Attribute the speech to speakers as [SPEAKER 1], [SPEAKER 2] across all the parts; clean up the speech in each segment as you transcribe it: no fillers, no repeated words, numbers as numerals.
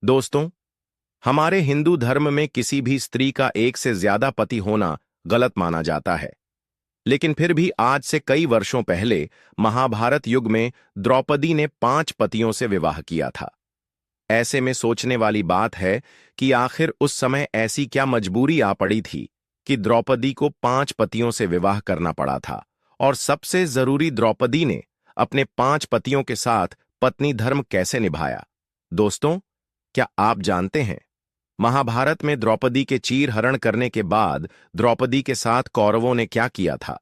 [SPEAKER 1] दोस्तों, हमारे हिंदू धर्म में किसी भी स्त्री का एक से ज्यादा पति होना गलत माना जाता है। लेकिन फिर भी आज से कई वर्षों पहले महाभारत युग में द्रौपदी ने 5 पतियों से विवाह किया था। ऐसे में सोचने वाली बात है कि आखिर उस समय ऐसी क्या मजबूरी आ पड़ी थी कि द्रौपदी को 5 पतियों से विवाह करना पड़ा था। और सबसे जरूरी, द्रौपदी ने अपने 5 पतियों के साथ पत्नी धर्म कैसे निभाया। दोस्तों, क्या आप जानते हैं, महाभारत में द्रौपदी के चीर हरण करने के बाद द्रौपदी के साथ कौरवों ने क्या किया था।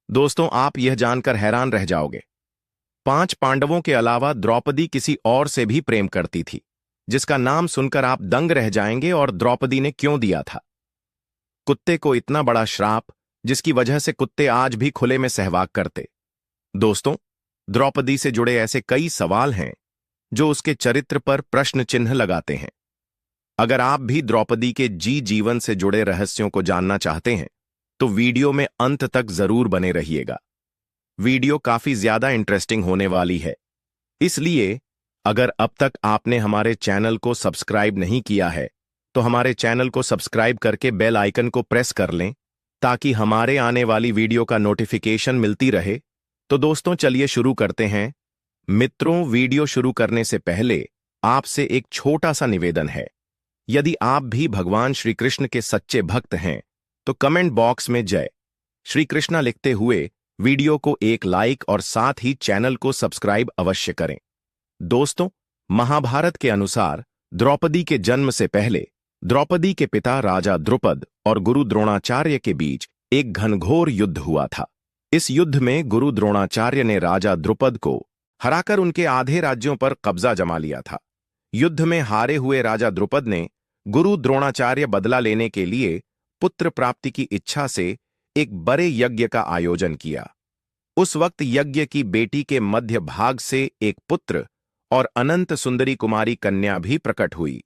[SPEAKER 1] दोस्तों, आप यह जानकर हैरान रह जाओगे। 5 पांडवों के अलावा द्रौपदी किसी और से भी प्रेम करती थी, जिसका नाम सुनकर आप दंग रह जाएंगे। और द्रौपदी ने क्यों दिया था कुत्ते को इतना बड़ा श्राप, जिसकी वजह से कुत्ते आज भी खुले में सहवाग करते। दोस्तों, द्रौपदी से जुड़े ऐसे कई सवाल हैं जो उसके चरित्र पर प्रश्न चिन्ह लगाते हैं। अगर आप भी द्रौपदी के जीवन से जुड़े रहस्यों को जानना चाहते हैं तो वीडियो में अंत तक जरूर बने रहिएगा। वीडियो काफी ज्यादा इंटरेस्टिंग होने वाली है, इसलिए अगर अब तक आपने हमारे चैनल को सब्सक्राइब नहीं किया है तो हमारे चैनल को सब्सक्राइब करके बेल आइकन को प्रेस कर लें, ताकि हमारे आने वाली वीडियो का नोटिफिकेशन मिलती रहे। तो दोस्तों, चलिए शुरू करते हैं। मित्रों, वीडियो शुरू करने से पहले आपसे एक छोटा सा निवेदन है। यदि आप भी भगवान श्री कृष्ण के सच्चे भक्त हैं तो कमेंट बॉक्स में जय श्री कृष्णा लिखते हुए वीडियो को एक लाइक और साथ ही चैनल को सब्सक्राइब अवश्य करें। दोस्तों, महाभारत के अनुसार द्रौपदी के जन्म से पहले द्रौपदी के पिता राजा द्रुपद और गुरु द्रोणाचार्य के बीच एक घनघोर युद्ध हुआ था। इस युद्ध में गुरु द्रोणाचार्य ने राजा द्रुपद को हराकर उनके आधे राज्यों पर कब्जा जमा लिया था। युद्ध में हारे हुए राजा द्रुपद ने गुरु द्रोणाचार्य बदला लेने के लिए पुत्र प्राप्ति की इच्छा से एक बड़े यज्ञ का आयोजन किया। उस वक्त यज्ञ की बेटी के मध्य भाग से एक पुत्र और अनंत सुंदरी कुमारी कन्या भी प्रकट हुई।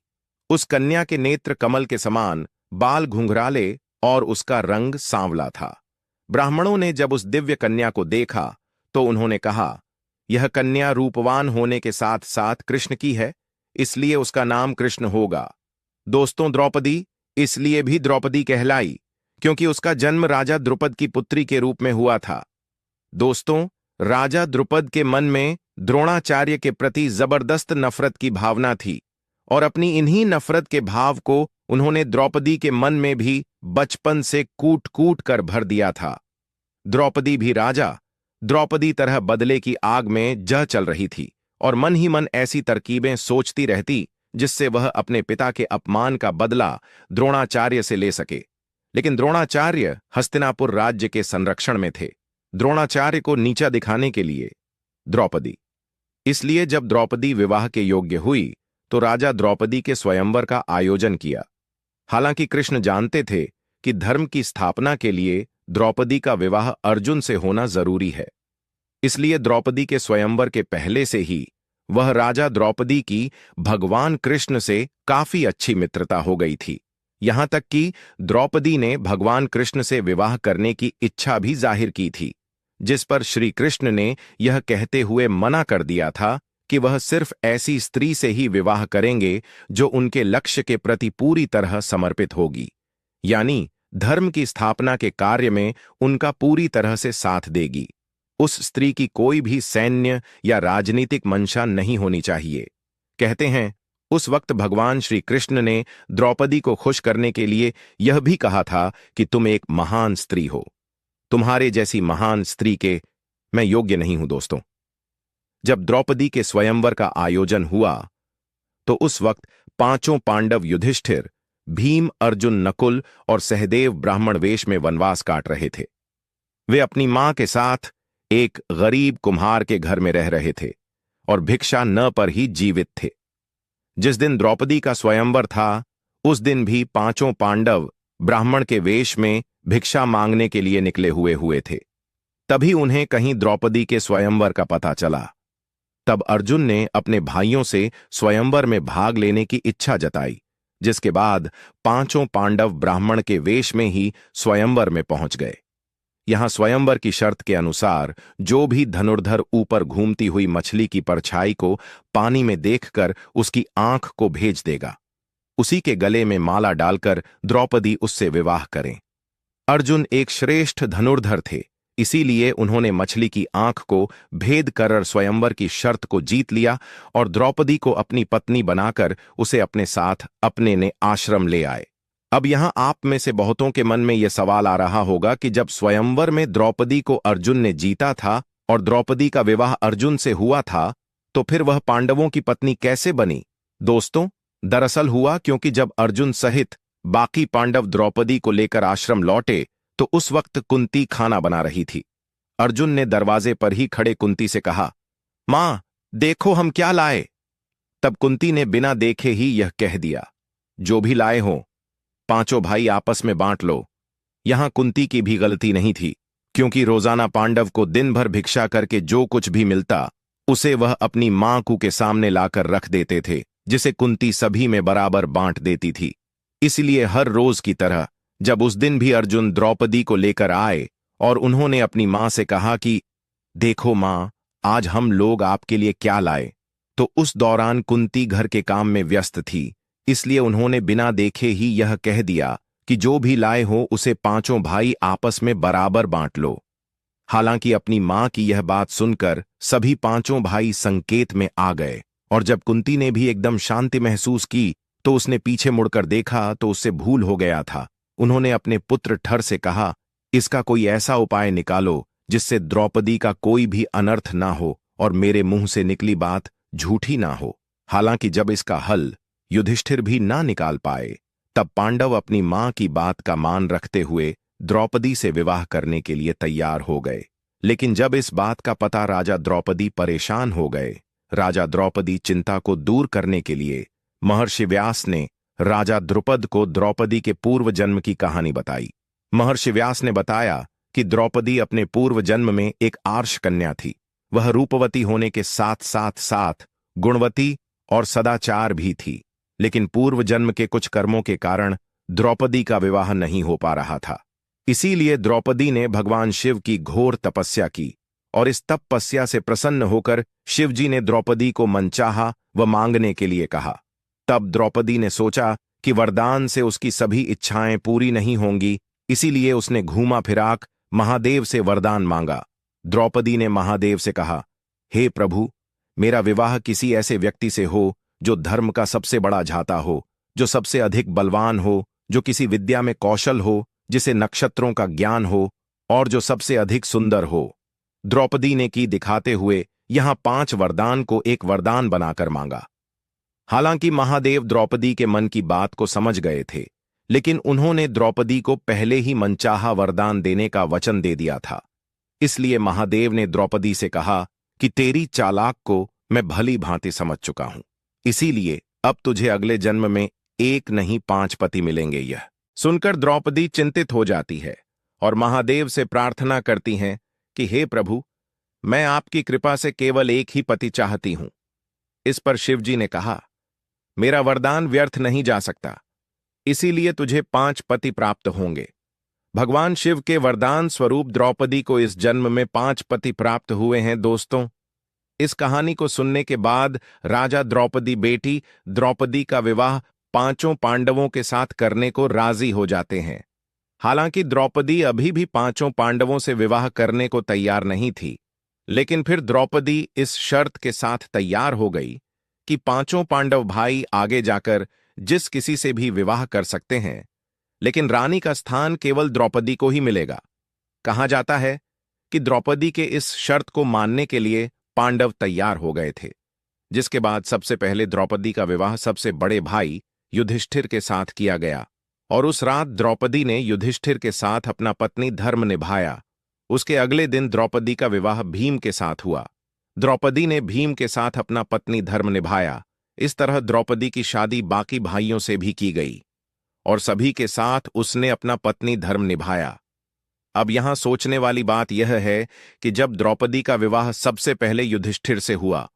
[SPEAKER 1] उस कन्या के नेत्र कमल के समान, बाल घुंघराले और उसका रंग सांवला था। ब्राह्मणों ने जब उस दिव्य कन्या को देखा तो उन्होंने कहा, यह कन्या रूपवान होने के साथ साथ कृष्ण की है, इसलिए उसका नाम कृष्ण होगा। दोस्तों, द्रौपदी इसलिए भी द्रौपदी कहलाई क्योंकि उसका जन्म राजा द्रुपद की पुत्री के रूप में हुआ था। दोस्तों, राजा द्रुपद के मन में द्रोणाचार्य के प्रति जबरदस्त नफरत की भावना थी और अपनी इन्हीं नफरत के भाव को उन्होंने द्रौपदी के मन में भी बचपन से कूट कूट कर भर दिया था। द्रौपदी भी द्रौपदी तरह बदले की आग में जह चल रही थी और मन ही मन ऐसी तरकीबें सोचती रहती जिससे वह अपने पिता के अपमान का बदला द्रोणाचार्य से ले सके। लेकिन द्रोणाचार्य हस्तिनापुर राज्य के संरक्षण में थे। द्रोणाचार्य को नीचा दिखाने के लिए द्रौपदी इसलिए जब द्रौपदी विवाह के योग्य हुई तो राजा द्रौपदी के स्वयंवर का आयोजन किया। हालांकि कृष्ण जानते थे कि धर्म की स्थापना के लिए द्रौपदी का विवाह अर्जुन से होना जरूरी है, इसलिए द्रौपदी के स्वयंवर के पहले से ही वह राजा द्रौपदी की भगवान कृष्ण से काफी अच्छी मित्रता हो गई थी। यहां तक कि द्रौपदी ने भगवान कृष्ण से विवाह करने की इच्छा भी जाहिर की थी, जिस पर श्री कृष्ण ने यह कहते हुए मना कर दिया था कि वह सिर्फ ऐसी स्त्री से ही विवाह करेंगे जो उनके लक्ष्य के प्रति पूरी तरह समर्पित होगी, यानी धर्म की स्थापना के कार्य में उनका पूरी तरह से साथ देगी। उस स्त्री की कोई भी सैन्य या राजनीतिक मंशा नहीं होनी चाहिए। कहते हैं, उस वक्त भगवान श्री कृष्ण ने द्रौपदी को खुश करने के लिए यह भी कहा था कि तुम एक महान स्त्री हो, तुम्हारे जैसी महान स्त्री के मैं योग्य नहीं हूं। दोस्तों, जब द्रौपदी के स्वयंवर का आयोजन हुआ तो उस वक्त 5 पांडव युधिष्ठिर, भीम, अर्जुन, नकुल और सहदेव ब्राह्मण वेश में वनवास काट रहे थे। वे अपनी मां के साथ एक गरीब कुम्हार के घर में रह रहे थे और भिक्षा न पर ही जीवित थे। जिस दिन द्रौपदी का स्वयंवर था उस दिन भी 5 पांडव ब्राह्मण के वेश में भिक्षा मांगने के लिए निकले हुए थे। तभी उन्हें कहीं द्रौपदी के स्वयंवर का पता चला। तब अर्जुन ने अपने भाइयों से स्वयंवर में भाग लेने की इच्छा जताई, जिसके बाद 5 पांडव ब्राह्मण के वेश में ही स्वयंवर में पहुंच गए। यहाँ स्वयंवर की शर्त के अनुसार जो भी धनुर्धर ऊपर घूमती हुई मछली की परछाई को पानी में देखकर उसकी आंख को भेज देगा, उसी के गले में माला डालकर द्रौपदी उससे विवाह करें। अर्जुन एक श्रेष्ठ धनुर्धर थे, इसीलिए उन्होंने मछली की आंख को भेद कर स्वयंवर की शर्त को जीत लिया और द्रौपदी को अपनी पत्नी बनाकर उसे अपने साथ अपने ने आश्रम ले आए। अब यहां आप में से बहुतों के मन में यह सवाल आ रहा होगा कि जब स्वयंवर में द्रौपदी को अर्जुन ने जीता था और द्रौपदी का विवाह अर्जुन से हुआ था, तो फिर वह पांडवों की पत्नी कैसे बनी? दोस्तों, दरअसल हुआ क्योंकि जब अर्जुन सहित बाकी पांडव द्रौपदी को लेकर आश्रम लौटे तो उस वक्त कुंती खाना बना रही थी। अर्जुन ने दरवाजे पर ही खड़े कुंती से कहा, मां, देखो हम क्या लाए। तब कुंती ने बिना देखे ही यह कह दिया, जो भी लाए हो पांचों भाई आपस में बांट लो। यहां कुंती की भी गलती नहीं थी, क्योंकि रोजाना पांडव को दिन भर भिक्षा करके जो कुछ भी मिलता उसे वह अपनी मां कू के सामने लाकर रख देते थे, जिसे कुंती सभी में बराबर बांट देती थी। इसलिए हर रोज की तरह जब उस दिन भी अर्जुन द्रौपदी को लेकर आए और उन्होंने अपनी मां से कहा कि देखो मां, आज हम लोग आपके लिए क्या लाए, तो उस दौरान कुंती घर के काम में व्यस्त थी, इसलिए उन्होंने बिना देखे ही यह कह दिया कि जो भी लाए हो उसे पांचों भाई आपस में बराबर बांट लो। हालांकि अपनी मां की यह बात सुनकर सभी पांचों भाई संकेत में आ गए, और जब कुंती ने भी एकदम शांति महसूस की तो उसने पीछे मुड़कर देखा तो उससे भूल हो गया था। उन्होंने अपने पुत्र ठर से कहा, इसका कोई ऐसा उपाय निकालो जिससे द्रौपदी का कोई भी अनर्थ ना हो और मेरे मुंह से निकली बात झूठी ना हो। हालांकि जब इसका हल युधिष्ठिर भी ना निकाल पाए, तब पांडव अपनी मां की बात का मान रखते हुए द्रौपदी से विवाह करने के लिए तैयार हो गए। लेकिन जब इस बात का पता राजा द्रौपदी परेशान हो गए, राजा द्रौपदी चिंता को दूर करने के लिए महर्षि व्यास ने राजा द्रुपद को द्रौपदी के पूर्व जन्म की कहानी बताई। महर्षि व्यास ने बताया कि द्रौपदी अपने पूर्व जन्म में एक आर्ष कन्या थी। वह रूपवती होने के साथ साथ गुणवती और सदाचार भी थी, लेकिन पूर्व जन्म के कुछ कर्मों के कारण द्रौपदी का विवाह नहीं हो पा रहा था। इसीलिए द्रौपदी ने भगवान शिव की घोर तपस्या की और इस तपस्या से प्रसन्न होकर शिवजी ने द्रौपदी को मनचाहा व मांगने के लिए कहा। तब द्रौपदी ने सोचा कि वरदान से उसकी सभी इच्छाएं पूरी नहीं होंगी, इसीलिए उसने घूमा फिराक महादेव से वरदान मांगा। द्रौपदी ने महादेव से कहा, हे प्रभु, मेरा विवाह किसी ऐसे व्यक्ति से हो जो धर्म का सबसे बड़ा झाता हो, जो सबसे अधिक बलवान हो, जो किसी विद्या में कौशल हो, जिसे नक्षत्रों का ज्ञान हो और जो सबसे अधिक सुंदर हो। द्रौपदी ने की दिखाते हुए यहां 5 वरदान को एक वरदान बनाकर मांगा। हालांकि महादेव द्रौपदी के मन की बात को समझ गए थे, लेकिन उन्होंने द्रौपदी को पहले ही मनचाहा वरदान देने का वचन दे दिया था। इसलिए महादेव ने द्रौपदी से कहा कि तेरी चालाक को मैं भली भांति समझ चुका हूं, इसीलिए अब तुझे अगले जन्म में 1 नहीं 5 पति मिलेंगे। यह सुनकर द्रौपदी चिंतित हो जाती है और महादेव से प्रार्थना करती हैं कि हे प्रभु, मैं आपकी कृपा से केवल एक ही पति चाहती हूं। इस पर शिवजी ने कहा, मेरा वरदान व्यर्थ नहीं जा सकता, इसीलिए तुझे 5 पति प्राप्त होंगे। भगवान शिव के वरदान स्वरूप द्रौपदी को इस जन्म में 5 पति प्राप्त हुए हैं। दोस्तों, इस कहानी को सुनने के बाद राजा द्रौपदी बेटी द्रौपदी का विवाह 5 पांडवों के साथ करने को राजी हो जाते हैं। हालांकि द्रौपदी अभी भी 5 पांडवों से विवाह करने को तैयार नहीं थी, लेकिन फिर द्रौपदी इस शर्त के साथ तैयार हो गई कि 5 पांडव भाई आगे जाकर जिस किसी से भी विवाह कर सकते हैं, लेकिन रानी का स्थान केवल द्रौपदी को ही मिलेगा। कहा जाता है कि द्रौपदी के इस शर्त को मानने के लिए पांडव तैयार हो गए थे, जिसके बाद सबसे पहले द्रौपदी का विवाह सबसे बड़े भाई युधिष्ठिर के साथ किया गया और उस रात द्रौपदी ने युधिष्ठिर के साथ अपना पत्नी धर्म निभाया। उसके अगले दिन द्रौपदी का विवाह भीम के साथ हुआ। द्रौपदी ने भीम के साथ अपना पत्नी धर्म निभाया। इस तरह द्रौपदी की शादी बाकी भाइयों से भी की गई और सभी के साथ उसने अपना पत्नी धर्म निभाया। अब यहां सोचने वाली बात यह है कि जब द्रौपदी का विवाह सबसे पहले युधिष्ठिर से हुआ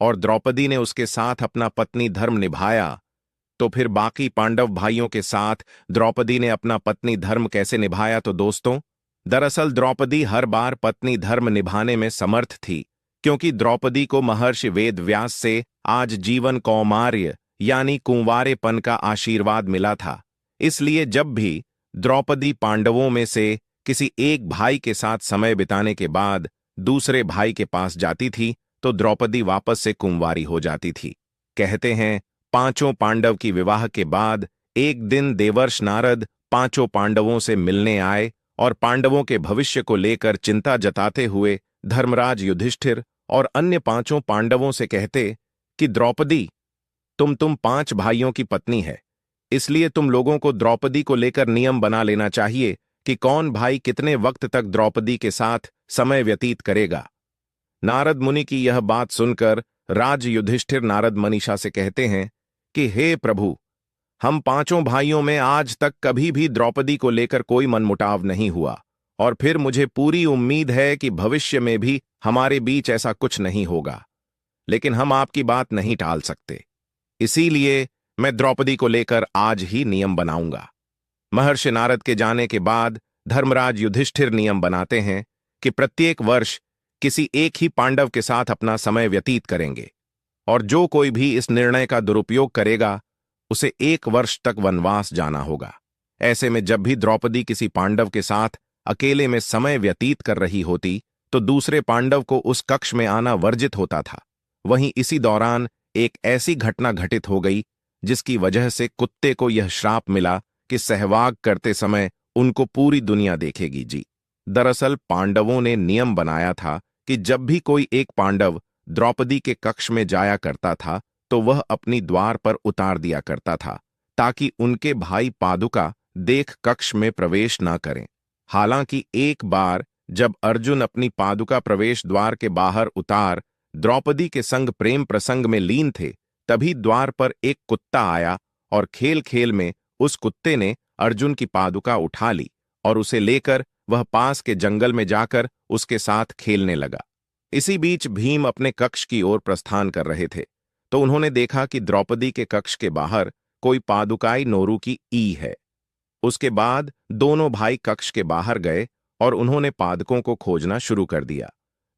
[SPEAKER 1] और द्रौपदी ने उसके साथ अपना पत्नी धर्म निभाया, तो फिर बाकी पांडव भाइयों के साथ द्रौपदी ने अपना पत्नी धर्म कैसे निभाया? तो दोस्तों, दरअसल द्रौपदी हर बार पत्नी धर्म निभाने में समर्थ थी, क्योंकि द्रौपदी को महर्षि वेद व्यास से आज जीवन कौमार्य यानी कुंवारेपन का आशीर्वाद मिला था। इसलिए जब भी द्रौपदी पांडवों में से किसी एक भाई के साथ समय बिताने के बाद दूसरे भाई के पास जाती थी तो द्रौपदी वापस से कुंवारी हो जाती थी। कहते हैं, पांचों पांडव की विवाह के बाद एक दिन देवर्ष नारद पांचों पांडवों से मिलने आए और पांडवों के भविष्य को लेकर चिंता जताते हुए धर्मराज युधिष्ठिर और अन्य पांचों पांडवों से कहते कि द्रौपदी, तुम 5 भाइयों की पत्नी है, इसलिए तुम लोगों को द्रौपदी को लेकर नियम बना लेना चाहिए कि कौन भाई कितने वक्त तक द्रौपदी के साथ समय व्यतीत करेगा। नारद मुनि की यह बात सुनकर राज युधिष्ठिर नारद मनीषा से कहते हैं कि हे प्रभु, हम पांचों भाइयों में आज तक कभी भी द्रौपदी को लेकर कोई मनमुटाव नहीं हुआ और फिर मुझे पूरी उम्मीद है कि भविष्य में भी हमारे बीच ऐसा कुछ नहीं होगा, लेकिन हम आपकी बात नहीं टाल सकते, इसीलिए मैं द्रौपदी को लेकर आज ही नियम बनाऊंगा। महर्षि नारद के जाने के बाद धर्मराज युधिष्ठिर नियम बनाते हैं कि प्रत्येक वर्ष किसी एक ही पांडव के साथ अपना समय व्यतीत करेंगे और जो कोई भी इस निर्णय का दुरुपयोग करेगा उसे 1 वर्ष तक वनवास जाना होगा। ऐसे में जब भी द्रौपदी किसी पांडव के साथ अकेले में समय व्यतीत कर रही होती तो दूसरे पांडव को उस कक्ष में आना वर्जित होता था। वहीं इसी दौरान एक ऐसी घटना घटित हो गई जिसकी वजह से कुत्ते को यह श्राप मिला कि सहवाग करते समय उनको पूरी दुनिया देखेगी जी। दरअसल पांडवों ने नियम बनाया था कि जब भी कोई एक पांडव द्रौपदी के कक्ष में जाया करता था तो वह अपनी द्वार पर उतार दिया करता था ताकि उनके भाई पादुका देख कक्ष में प्रवेश न करें। हालांकि एक बार जब अर्जुन अपनी पादुका प्रवेश द्वार के बाहर उतार द्रौपदी के संग प्रेम प्रसंग में लीन थे, तभी द्वार पर एक कुत्ता आया और खेल खेल में उस कुत्ते ने अर्जुन की पादुका उठा ली और उसे लेकर वह पास के जंगल में जाकर उसके साथ खेलने लगा। इसी बीच भीम अपने कक्ष की ओर प्रस्थान कर रहे थे तो उन्होंने देखा कि द्रौपदी के कक्ष के बाहर कोई पादुकाई नोरू की ई है। उसके बाद दोनों भाई कक्ष के बाहर गए और उन्होंने पादकों को खोजना शुरू कर दिया।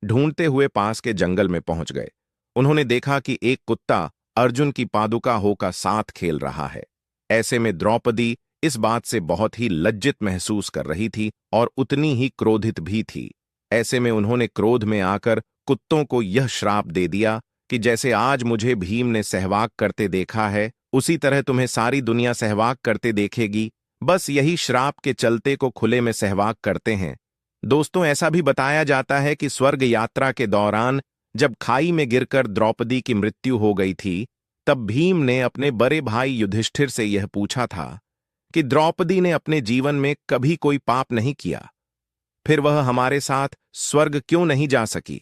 [SPEAKER 1] ढूंढते हुए पास के जंगल में पहुंच गए। उन्होंने देखा कि एक कुत्ता अर्जुन की पादुका होकर साथ खेल रहा है। ऐसे में द्रौपदी इस बात से बहुत ही लज्जित महसूस कर रही थी और उतनी ही क्रोधित भी थी। ऐसे में उन्होंने क्रोध में आकर कुत्तों को यह श्राप दे दिया कि जैसे आज मुझे भीम ने सहवाग करते देखा है उसी तरह तुम्हें सारी दुनिया सहवाग करते देखेगी। बस यही श्राप के चलते को खुले में सहवाग करते हैं। दोस्तों, ऐसा भी बताया जाता है कि स्वर्ग यात्रा के दौरान जब खाई में गिरकर द्रौपदी की मृत्यु हो गई थी तब भीम ने अपने बड़े भाई युधिष्ठिर से यह पूछा था कि द्रौपदी ने अपने जीवन में कभी कोई पाप नहीं किया, फिर वह हमारे साथ स्वर्ग क्यों नहीं जा सकी।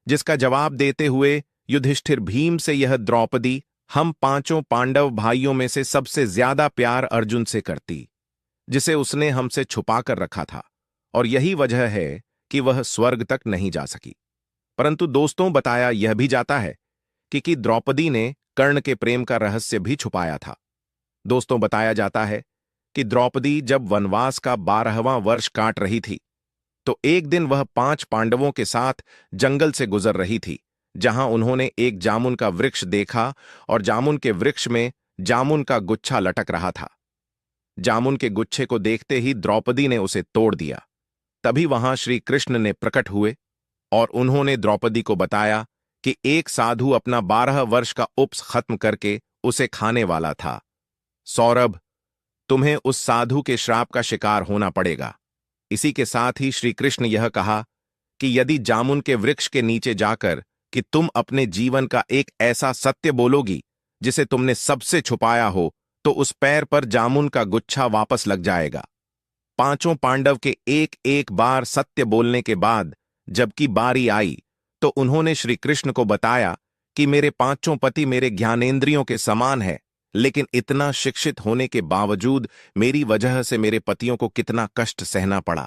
[SPEAKER 1] जिसका जवाब देते हुए युधिष्ठिर भीम से यह द्रौपदी हम पांचों पांडव भाइयों में से सबसे ज्यादा प्यार अर्जुन से करती, जिसे उसने हमसे छुपा कर रखा था, और यही वजह है कि वह स्वर्ग तक नहीं जा सकी। परंतु दोस्तों, बताया यह भी जाता है कि द्रौपदी ने कर्ण के प्रेम का रहस्य भी छुपाया था। दोस्तों, बताया जाता है कि द्रौपदी जब वनवास का 12वां वर्ष काट रही थी तो एक दिन वह 5 पांडवों के साथ जंगल से गुजर रही थी, जहां उन्होंने एक जामुन का वृक्ष देखा और जामुन के वृक्ष में जामुन का गुच्छा लटक रहा था। जामुन के गुच्छे को देखते ही द्रौपदी ने उसे तोड़ दिया। तभी वहां श्री कृष्ण ने प्रकट हुए और उन्होंने द्रौपदी को बताया कि एक साधु अपना 12 वर्ष का उपस खत्म करके उसे खाने वाला था। सौरभ, तुम्हें उस साधु के श्राप का शिकार होना पड़ेगा। इसी के साथ ही श्री कृष्ण यह कहा कि यदि जामुन के वृक्ष के नीचे जाकर कि तुम अपने जीवन का एक ऐसा सत्य बोलोगी जिसे तुमने सबसे छुपाया हो तो उस पैर पर जामुन का गुच्छा वापस लग जाएगा। पांचों पांडव के एक एक बार सत्य बोलने के बाद जबकि बारी आई तो उन्होंने श्री कृष्ण को बताया कि मेरे पांचों पति मेरे ज्ञानेंद्रियों के समान है, लेकिन इतना शिक्षित होने के बावजूद मेरी वजह से मेरे पतियों को कितना कष्ट सहना पड़ा।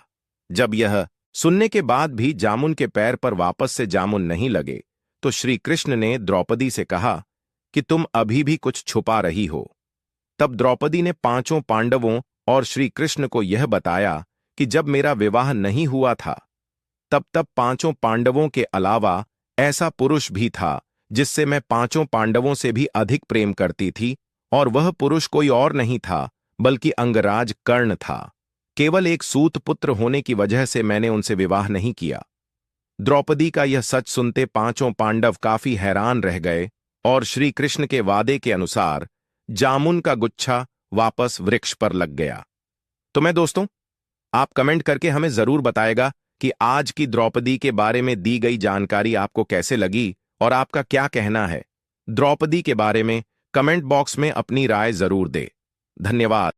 [SPEAKER 1] जब यह सुनने के बाद भी जामुन के पैर पर वापस से जामुन नहीं लगे तो श्री कृष्ण ने द्रौपदी से कहा कि तुम अभी भी कुछ छुपा रही हो। तब द्रौपदी ने पांचों पांडवों और श्री कृष्ण को यह बताया कि जब मेरा विवाह नहीं हुआ था तब तब पांचों पांडवों के अलावा ऐसा पुरुष भी था जिससे मैं पांचों पांडवों से भी अधिक प्रेम करती थी, और वह पुरुष कोई और नहीं था बल्कि अंगराज कर्ण था। केवल एक सूत पुत्र होने की वजह से मैंने उनसे विवाह नहीं किया। द्रौपदी का यह सच सुनते पांचों पांडव काफी हैरान रह गए और श्री कृष्ण के वादे के अनुसार जामुन का गुच्छा वापस वृक्ष पर लग गया। तो मैं दोस्तों, आप कमेंट करके हमें जरूर बताएगा कि आज की द्रौपदी के बारे में दी गई जानकारी आपको कैसे लगी और आपका क्या कहना है। द्रौपदी के बारे में कमेंट बॉक्स में अपनी राय जरूर दे। धन्यवाद।